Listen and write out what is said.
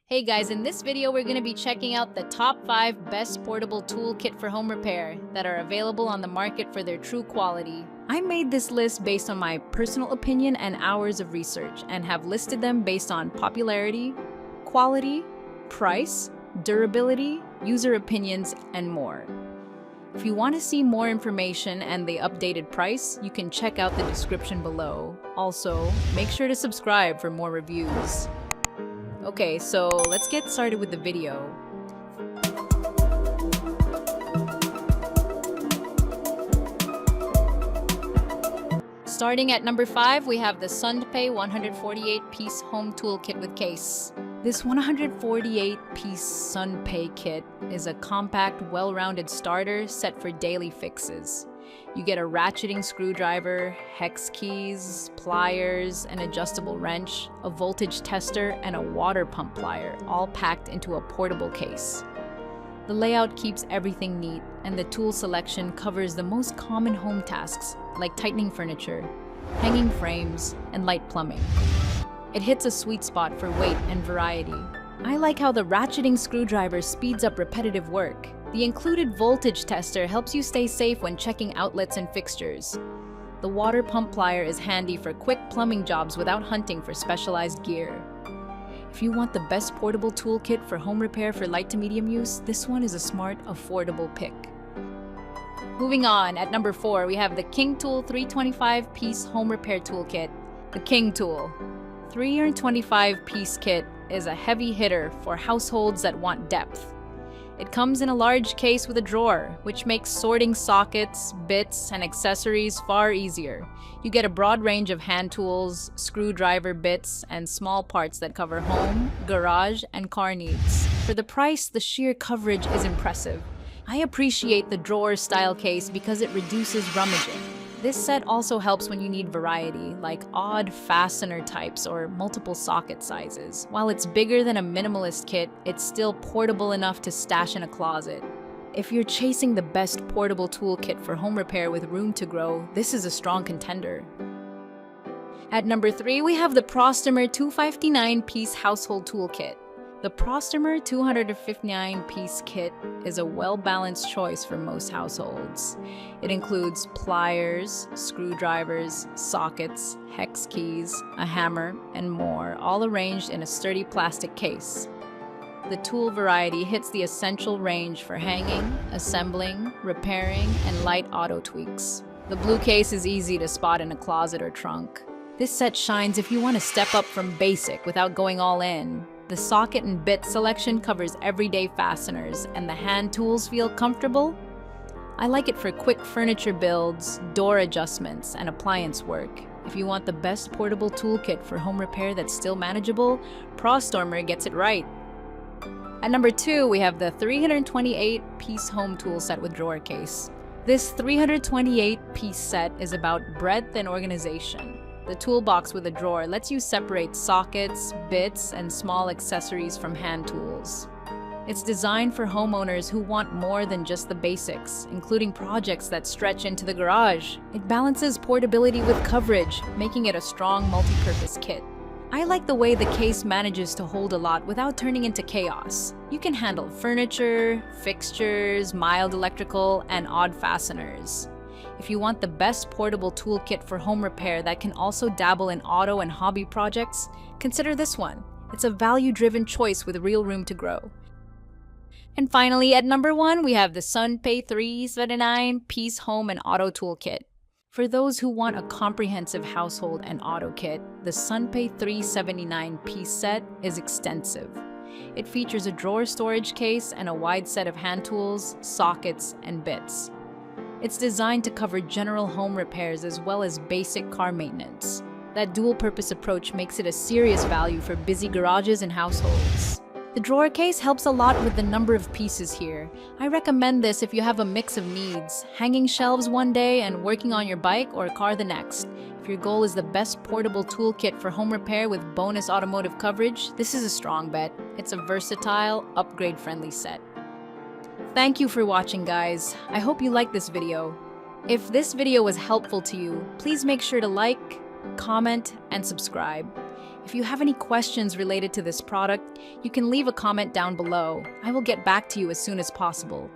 Hey guys, in this video we're going to be checking out the top 5 best portable toolkit for home repair that are available on the market for their true quality. I made this list based on my personal opinion and hours of research and have listed them based on popularity, quality, price, durability, user opinions, and more. If you want to see more information and the updated price, you can check out the description below. Also, make sure to subscribe for more reviews. Okay, so let's get started with the video. Starting at number 5, we have the Sundpey 148-piece home toolkit with case. This 148-piece Sundpey kit is a compact, well-rounded starter set for daily fixes. You get a ratcheting screwdriver, hex keys, pliers, an adjustable wrench, a voltage tester, and a water pump plier, all packed into a portable case. The layout keeps everything neat, and the tool selection covers the most common home tasks, like tightening furniture, hanging frames, and light plumbing. It hits a sweet spot for weight and variety. I like how the ratcheting screwdriver speeds up repetitive work. The included voltage tester helps you stay safe when checking outlets and fixtures. The water pump plier is handy for quick plumbing jobs without hunting for specialized gear. If you want the best portable toolkit for home repair for light to medium use, this one is a smart, affordable pick. Moving on, at number 4, we have the KingTool 325-piece home repair toolkit. The KingTool 325-piece kit is a heavy hitter for households that want depth. It comes in a large case with a drawer, which makes sorting sockets, bits, and accessories far easier. You get a broad range of hand tools, screwdriver bits, and small parts that cover home, garage, and car needs. For the price, the sheer coverage is impressive. I appreciate the drawer-style case because it reduces rummaging. This set also helps when you need variety, like odd fastener types or multiple socket sizes. While it's bigger than a minimalist kit, it's still portable enough to stash in a closet. If you're chasing the best portable toolkit for home repair with room to grow, this is a strong contender. At number 3, we have the Prostormer 259-piece household toolkit. The Prostormer 259-piece kit is a well-balanced choice for most households. It includes pliers, screwdrivers, sockets, hex keys, a hammer, and more, all arranged in a sturdy plastic case. The tool variety hits the essential range for hanging, assembling, repairing, and light auto tweaks. The blue case is easy to spot in a closet or trunk. This set shines if you want to step up from basic without going all in. The socket and bit selection covers everyday fasteners, and the hand tools feel comfortable. I like it for quick furniture builds, door adjustments, and appliance work. If you want the best portable toolkit for home repair that's still manageable, Prostormer gets it right. At number 2, we have the 328-piece home tool set with drawer case. This 328-piece set is about breadth and organization. The toolbox with a drawer lets you separate sockets, bits, and small accessories from hand tools. It's designed for homeowners who want more than just the basics, including projects that stretch into the garage. It balances portability with coverage, making it a strong multi-purpose kit. I like the way the case manages to hold a lot without turning into chaos. You can handle furniture, fixtures, mild electrical, and odd fasteners. If you want the best portable toolkit for home repair that can also dabble in auto and hobby projects, consider this one. It's a value-driven choice with real room to grow. And finally, at number 1, we have the Sundpey 379-piece home and auto toolkit. For those who want a comprehensive household and auto kit, the Sundpey 379-piece set is extensive. It features a drawer storage case and a wide set of hand tools, sockets, and bits. It's designed to cover general home repairs as well as basic car maintenance. That dual-purpose approach makes it a serious value for busy garages and households. The drawer case helps a lot with the number of pieces here. I recommend this if you have a mix of needs, hanging shelves one day and working on your bike or car the next. If your goal is the best portable toolkit for home repair with bonus automotive coverage, this is a strong bet. It's a versatile, upgrade-friendly set. Thank you for watching, guys. I hope you liked this video. If this video was helpful to you, please make sure to like, comment, and subscribe. If you have any questions related to this product, you can leave a comment down below. I will get back to you as soon as possible.